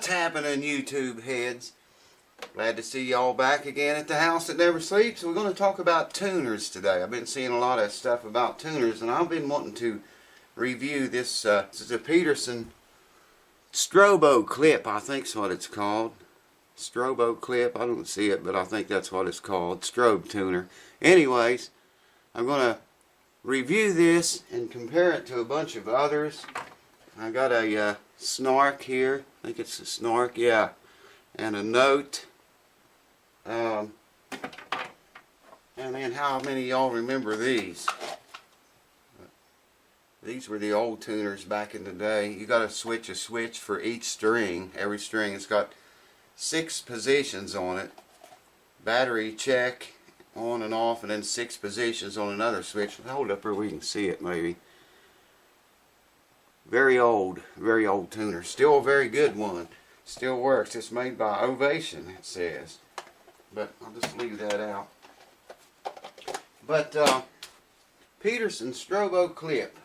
What's happening, YouTube heads? Glad to see y'all back again at the house that never sleeps. We're going to talk about tuners today. I've been seeing a lot of stuff about tuners, and I've been wanting to review this. This is a Peterson Strobo clip, I think is what it's called. Strobo clip. I don't see it, but I think that's what it's called. Strobe tuner. Anyways, I'm going to review this and compare it to a bunch of others. I got a Snark here. I think it's a Snark, yeah. And a Note. And then how many of y'all remember these? These were the old tuners back in the day. You got to switch a switch for each string. Every string has got 6 positions on it. Battery check, on and off, and then 6 positions on another switch. Hold up where we can see it maybe. Very old tuner. Still a very good one. Still works. It's made by Ovation, it says. But I'll just leave that out. But Peterson Strobo clip,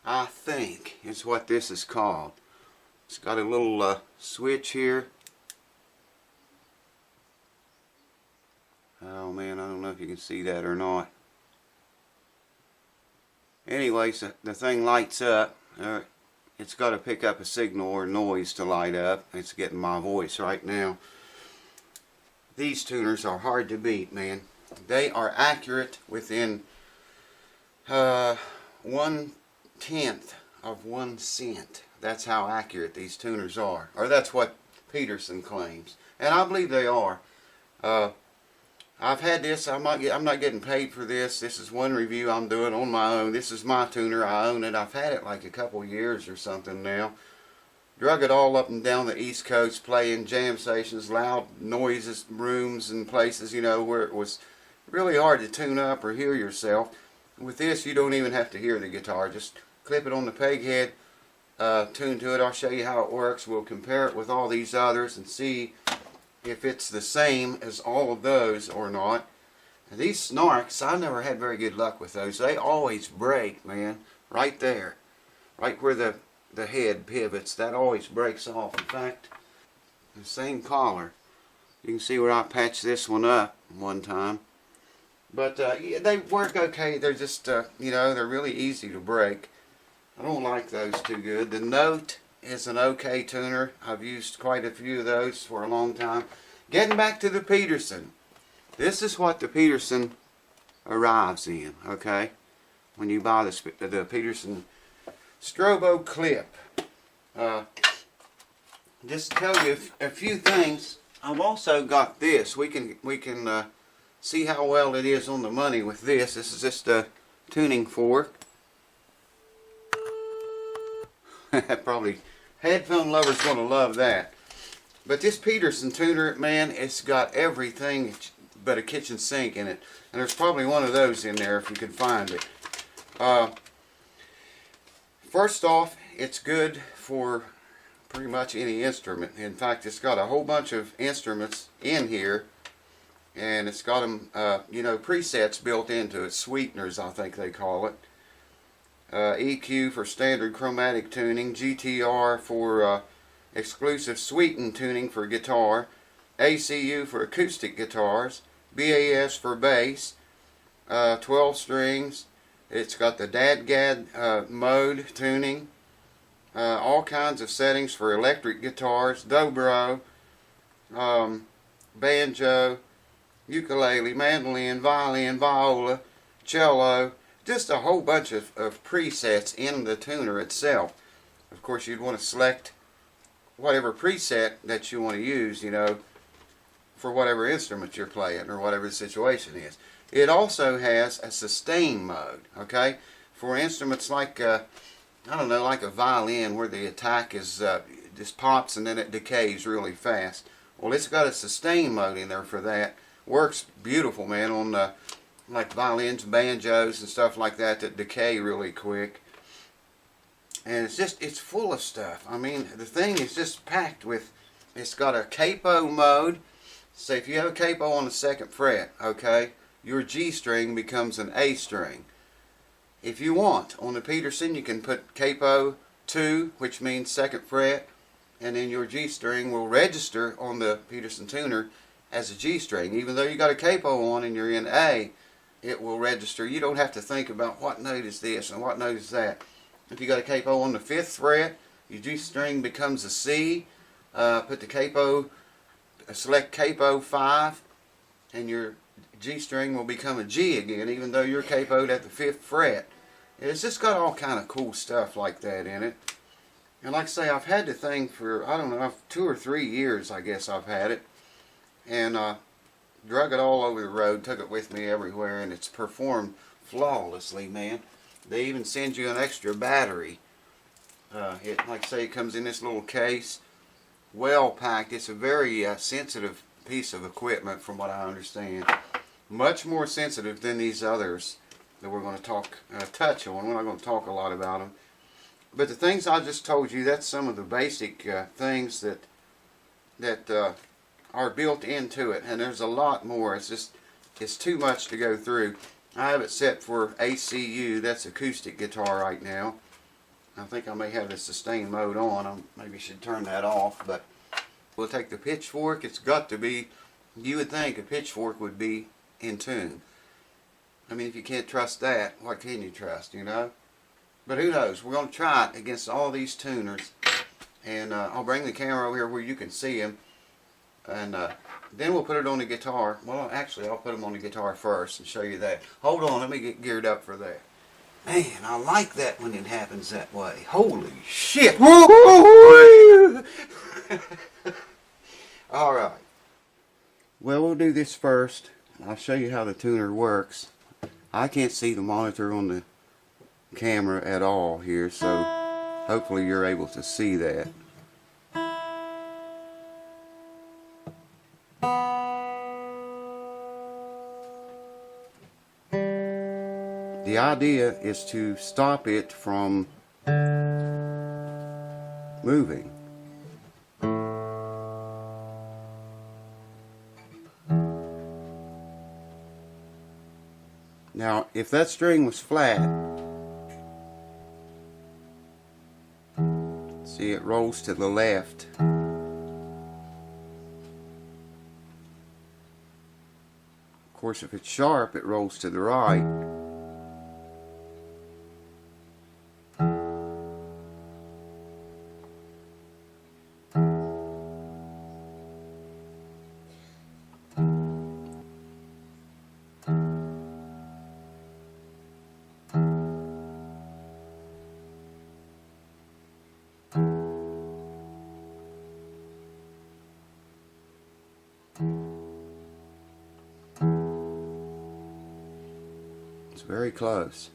I think is what this is called. It's got a little switch here. Oh man, I don't know if you can see that or not. Anyways, the thing lights up. It's got to pick up a signal or noise to light up. It's getting my voice right now. These tuners are hard to beat, man. They are accurate within 1/10 of 1 cent. That's how accurate these tuners are. Or that's what Peterson claims. And I believe they are. I've had this. I'm not getting paid for this. This is one review I'm doing on my own. This is my tuner. I own it. I've had it like a couple years or something now. Drug it all up and down the East Coast, playing jam stations, loud noises, rooms and places, you know, where it was really hard to tune up or hear yourself. With this, you don't even have to hear the guitar. Just clip it on the peg head, tune to it. I'll show you how it works. We'll compare it with all these others and see if it's the same as all of those or not. And these Snarks, I never had very good luck with those. They always break, man. Right there. Right where the head pivots. That always breaks off. In fact, the same collar. You can see where I patched this one up one time. But yeah, they work okay. They're just, you know, they're really easy to break. I don't like those too good. The Note is an okay tuner. I've used quite a few of those for a long time. Getting back to the Peterson. This is what the Peterson arrives in, okay? When you buy the Peterson Strobo clip. Just to tell you a few things. I've also got this. We can see how well it is on the money with this. This is just a tuning fork. Probably headphone lovers going to love that. But this Peterson tuner, man, it's got everything but a kitchen sink in it. And there's probably one of those in there if you can find it. First off, it's good for pretty much any instrument. In fact, it's got a whole bunch of instruments in here. And it's got them, you know, presets built into it. Sweeteners, I think they call it. EQ for standard chromatic tuning, GTR for exclusive sweetened tuning for guitar, ACU for acoustic guitars, BAS for bass, 12 strings. It's got the DADGAD mode tuning, all kinds of settings for electric guitars, dobro, banjo, ukulele, mandolin, violin, viola, cello. Just a whole bunch of presets in the tuner itself. Of course, you'd want to select whatever preset that you want to use, you know, for whatever instrument you're playing or whatever the situation is. It also has a sustain mode, okay? For instruments like, I don't know, like a violin where the attack is just pops and then it decays really fast. Well, it's got a sustain mode in there for that. Works beautiful, man, on like violins, banjos, and stuff like that that decay really quick. And it's full of stuff. I mean, the thing is just packed with, it's got a capo mode. So if you have a capo on the 2nd fret, okay, your G string becomes an A string. If you want, on the Peterson, you can put capo 2, which means 2nd fret, and then your G string will register on the Peterson tuner as a G string. Even though you got a capo on and you're in A, it will register. You don't have to think about what note is this and what note is that. If you got a capo on the 5th fret, your G string becomes a C. Put the capo, select capo 5, and your G string will become a G again, even though you're capoed at the 5th fret. It's just got all kind of cool stuff like that in it. And like I say, I've had the thing for, I don't know, 2 or 3 years, I guess I've had it. And drug it all over the road, took it with me everywhere, and it's performed flawlessly, man. They even send you an extra battery. Like I say, it comes in this little case, well packed. It's a very sensitive piece of equipment from what I understand. Much more sensitive than these others that we're going to touch on. We're not going to talk a lot about them. But the things I just told you, that's some of the basic things that are built into it. And there's a lot more. It's too much to go through. I have it set for ACU, that's acoustic guitar right now. I think I may have the sustain mode on. I maybe should turn that off. But we'll take the pitchfork. It's got to be, you would think a pitchfork would be in tune. I mean, if you can't trust that, what can you trust, you know? But who knows? We're going to try it against all these tuners. And I'll bring the camera over here where you can see them. And then we'll put it on the guitar. Well, actually, I'll put them on the guitar first and show you that. Hold on, let me get geared up for that. Man, I like that when it happens that way. Holy shit! Alright. Well, we'll do this first. I'll show you how the tuner works. I can't see the monitor on the camera at all here, so hopefully you're able to see that. The idea is to stop it from moving. Now, if that string was flat, see, it rolls to the left. Of course, if it's sharp, it rolls to the right. It's very close.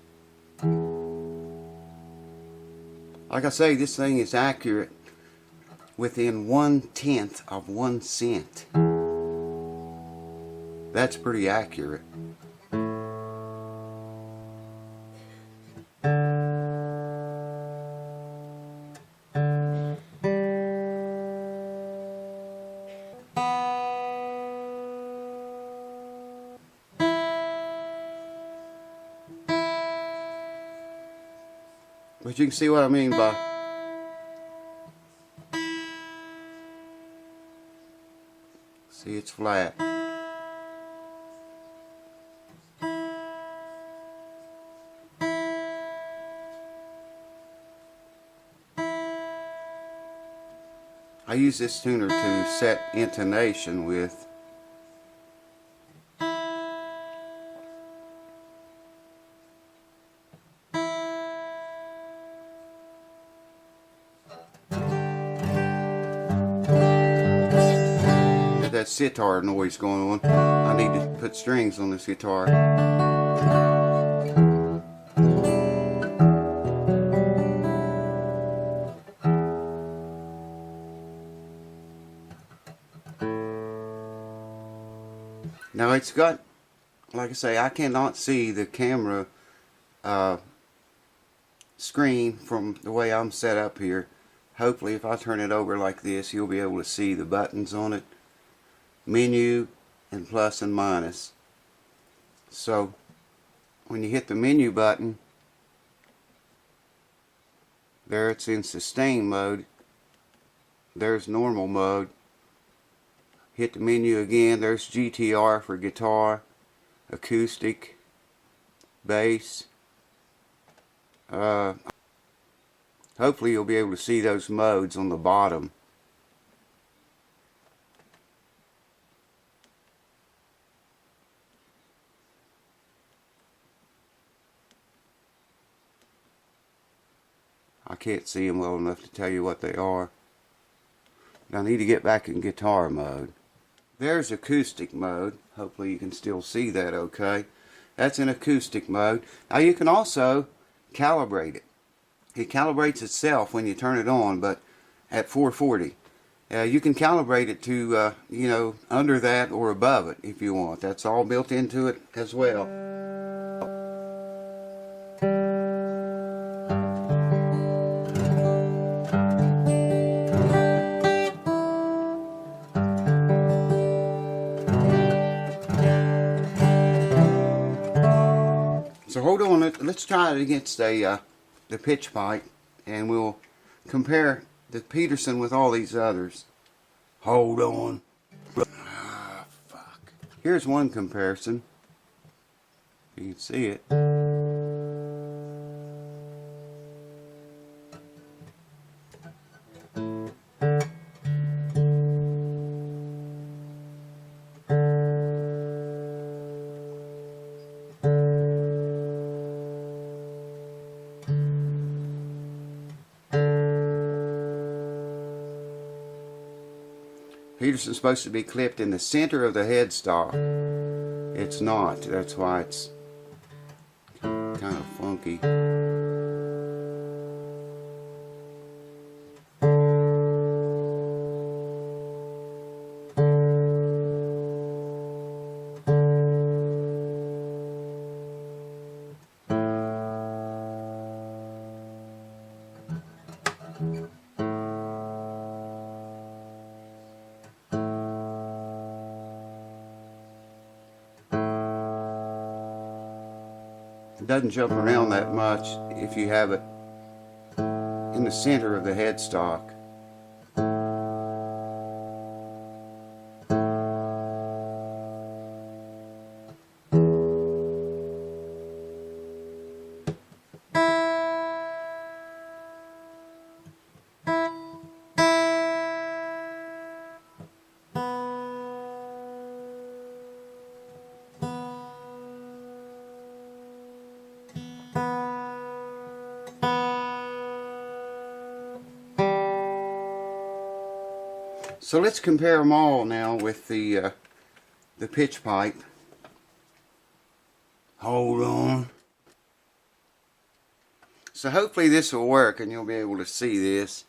Like I say, this thing is accurate within 1/10 of 1 cent. That's pretty accurate. But you can see what I mean by see, it's flat. I use this tuner to set intonation with. That sitar noise going on. I need to put strings on this guitar. Now it's got, like I say, I cannot see the camera screen from the way I'm set up here. Hopefully if I turn it over like this, you'll be able to see the buttons on it. Menu and plus and minus. So when you hit the menu button, there it's in sustain mode. There's normal mode. Hit the menu again. There's GTR for guitar, acoustic, bass. Hopefully you'll be able to see those modes on the bottom. I can't see them well enough to tell you what they are. I need to get back in guitar mode. There's acoustic mode. Hopefully you can still see that okay. That's in acoustic mode. Now you can also calibrate it. It calibrates itself when you turn it on, but at 440. You can calibrate it to, you know, under that or above it if you want. That's all built into it as well. So hold on, let's try it against the pitch pipe, and we'll compare the Peterson with all these others. Hold on. Ah, fuck. Here's one comparison. You can see it. Peterson's supposed to be clipped in the center of the headstock. It's not. That's why it's kind of funky. It doesn't jump around that much if you have it in the center of the headstock. So let's compare them all now with the pitch pipe. Hold on. So hopefully this will work and you'll be able to see this.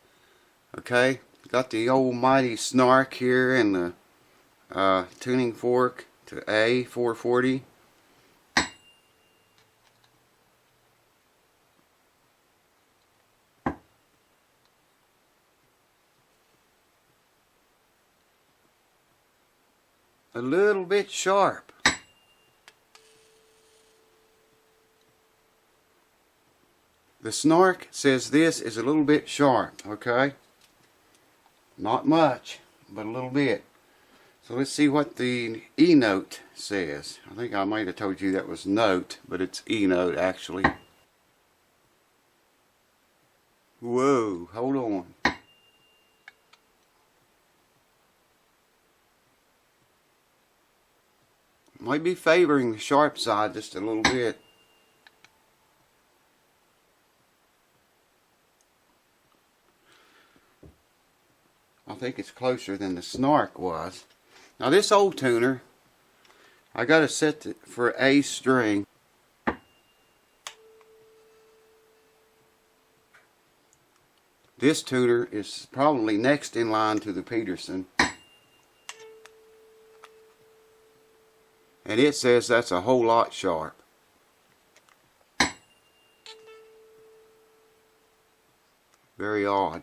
Okay, got the old mighty Snark here and the tuning fork to A 440. A little bit sharp. The Snark says this is a little bit sharp, okay? Not much, but a little bit. So let's see what the Enote says. I think I might have told you that was Note, but it's Enote actually. Whoa, hold on. Might be favoring the sharp side just a little bit. I think it's closer than the Snark was. Now this old tuner, I got it set for A string. This tuner is probably next in line to the Peterson. And it says that's a whole lot sharp. Very odd.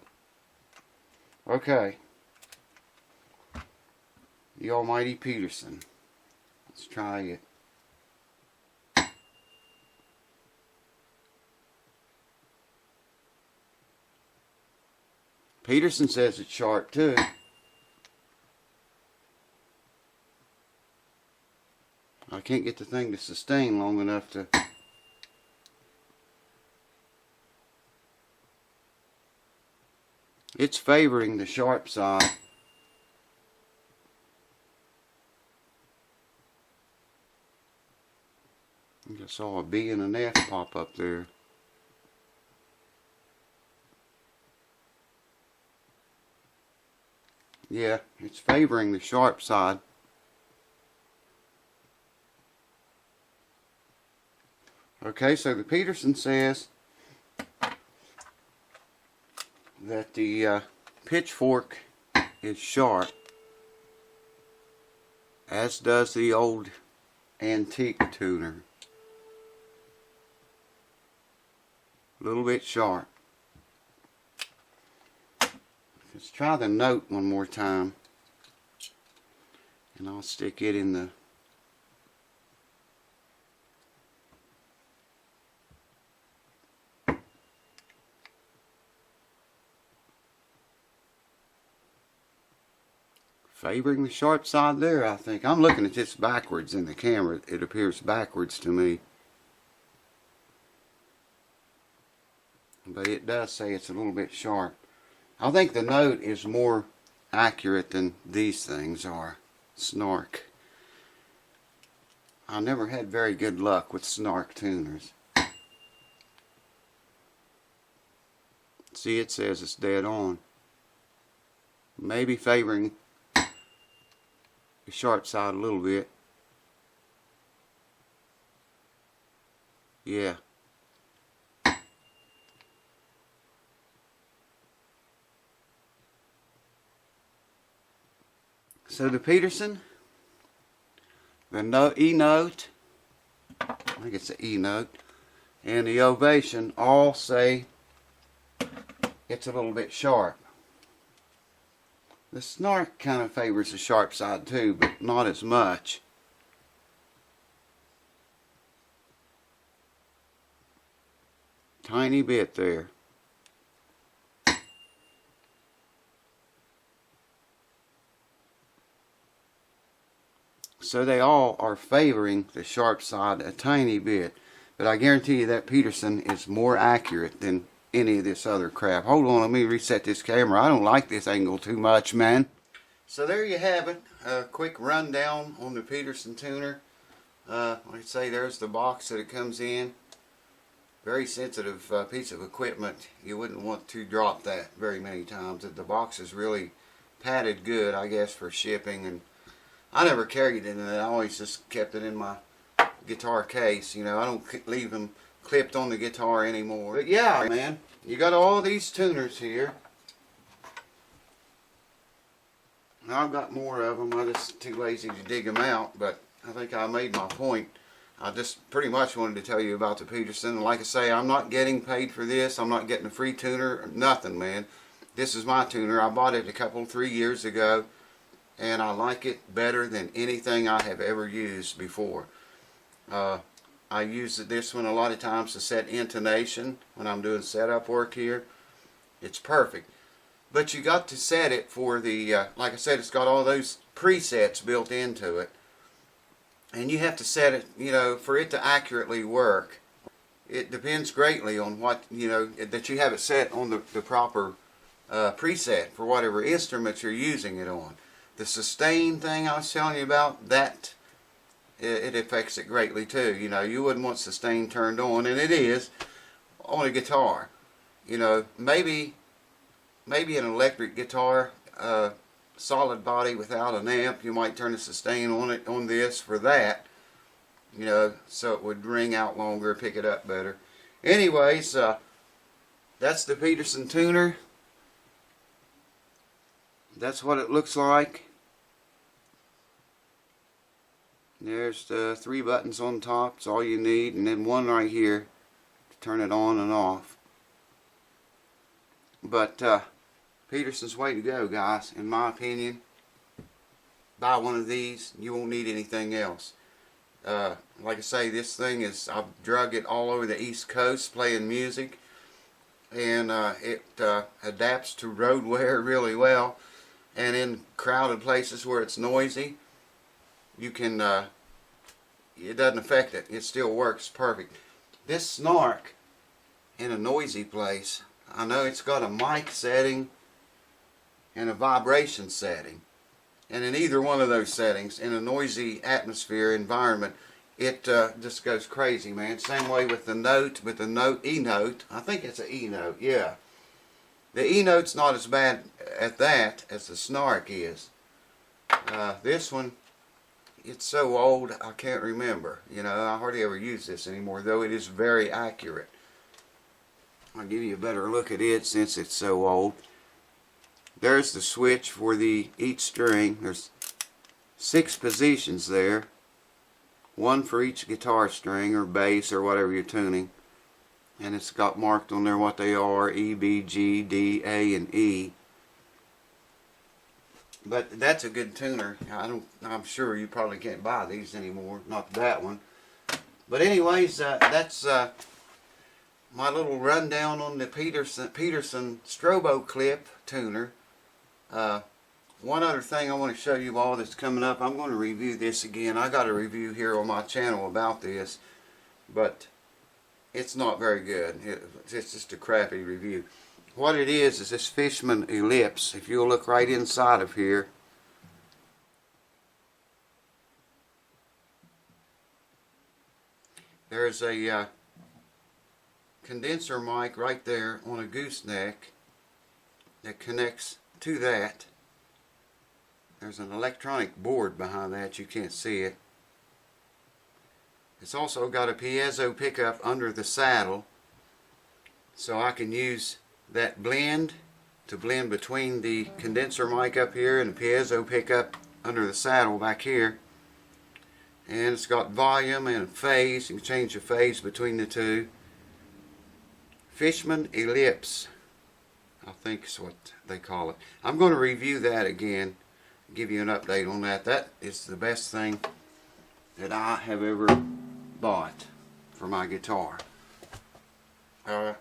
Okay. The almighty Peterson. Let's try it. Peterson says it's sharp too. I can't get the thing to sustain long enough to... It's favoring the sharp side. I just saw a B and an F pop up there. Yeah, it's favoring the sharp side. Okay, so the Peterson says that the pitchfork is sharp, as does the old antique tuner. A little bit sharp. Let's try the Note one more time, and I'll stick it in the favoring the sharp side there, I think. I'm looking at this backwards in the camera. It appears backwards to me. But it does say it's a little bit sharp. I think the Note is more accurate than these things are. Snark. I never had very good luck with Snark tuners. See, it says it's dead on. Maybe favoring the sharp side a little bit. Yeah. So the Peterson, the Enote, I think it's the Enote, and the Ovation all say it's a little bit sharp. The Snark kind of favors the sharp side too, but not as much. Tiny bit there. So they all are favoring the sharp side a tiny bit. But I guarantee you that Peterson is more accurate than any of this other crap. Hold on, let me reset this camera. I don't like this angle too much, man. So there you have it. A quick rundown on the Peterson tuner. Like I say, there's the box that it comes in. Very sensitive piece of equipment. You wouldn't want to drop that very many times. The box is really padded good, I guess, for shipping, and I never carried it in it. I always just kept it in my guitar case. You know, I don't leave them clipped on the guitar anymore. But yeah, man, you got all these tuners here. I've got more of them. I'm just too lazy to dig them out, but I think I made my point. I just pretty much wanted to tell you about the Peterson. Like I say, I'm not getting paid for this. I'm not getting a free tuner. Nothing, man. This is my tuner. I bought it 3 years ago, and I like it better than anything I have ever used before. I use this one a lot of times to set intonation when I'm doing setup work here. It's perfect. But you got to set it for the, like I said, it's got all those presets built into it. And you have to set it, you know, for it to accurately work. It depends greatly on what, you know, that you have it set on the proper preset for whatever instrument you're using it on. The sustain thing I was telling you about, that it affects it greatly too. You know, you wouldn't want sustain turned on, and it is on a guitar. You know, maybe an electric guitar, solid body without an amp, you might turn the sustain on it on this for that. You know, so it would ring out longer, pick it up better. Anyways, that's the Peterson tuner. That's what it looks like. There's the 3 buttons on top. It's all you need, and then one right here to turn it on and off. But Peterson's way to go, guys, in my opinion. Buy one of these. You won't need anything else. Like I say, this thing is, I've drug it all over the East Coast playing music. and it adapts to road wear really well. And in crowded places where it's noisy, you can, it doesn't affect it. It still works perfect. This Snark, in a noisy place, I know it's got a mic setting and a vibration setting. And in either one of those settings, in a noisy atmosphere environment, it just goes crazy, man. Same way with the Note, with the Enote. I think it's an Enote, yeah. The Enote's not as bad at that as the Snark is. This one, it's so old I can't remember. You know, I hardly ever use this anymore, though it is very accurate. I'll give you a better look at it since it's so old. There's the switch for each string. There's 6 positions there. 1 for each guitar string or bass or whatever you're tuning. And it's got marked on there what they are: E, B, G, D, A, and E. But that's a good tuner. I'm sure you probably can't buy these anymore. Not that one. But anyways, that's my little rundown on the Peterson Strobo clip tuner. One other thing I want to show you all that's coming up. I'm going to review this again. I got a review here on my channel about this, but it's not very good. It's just a crappy review. What it is this Fishman Ellipse. If you'll look right inside of here, there's a condenser mic right there on a gooseneck that connects to that. There's an electronic board behind that. You can't see it. It's also got a piezo pickup under the saddle, so I can use that blend to blend between the condenser mic up here and the piezo pickup under the saddle back here. And it's got volume and phase. You can change the phase between the two. Fishman Ellipse, I think is what they call it. I'm going to review that again, give you an update on that. That is the best thing that I have ever bought for my guitar. Let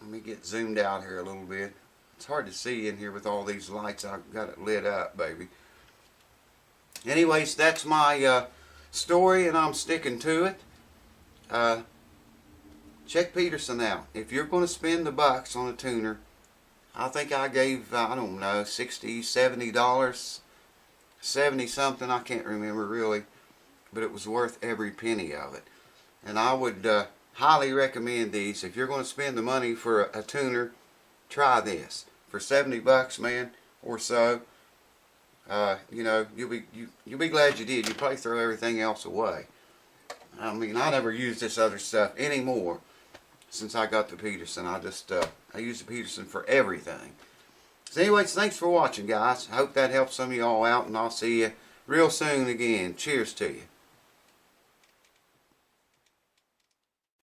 me get zoomed out here a little bit. It's hard to see in here with all these lights. I've got it lit up, baby. Anyways, that's my story, and I'm sticking to it. Check Peterson out. If you're going to spend the bucks on a tuner, I think I gave, I don't know, $60, $70, 70 something, I can't remember really, but it was worth every penny of it. And I would highly recommend these. If you're going to spend the money for a tuner, try this. For 70 bucks, man, or so, you know, you'll be glad you did. You probably throw everything else away. I mean, I never use this other stuff anymore since I got the Peterson. I use the Peterson for everything. So anyways, thanks for watching, guys. I hope that helps some of y'all out, and I'll see you real soon again. Cheers to you.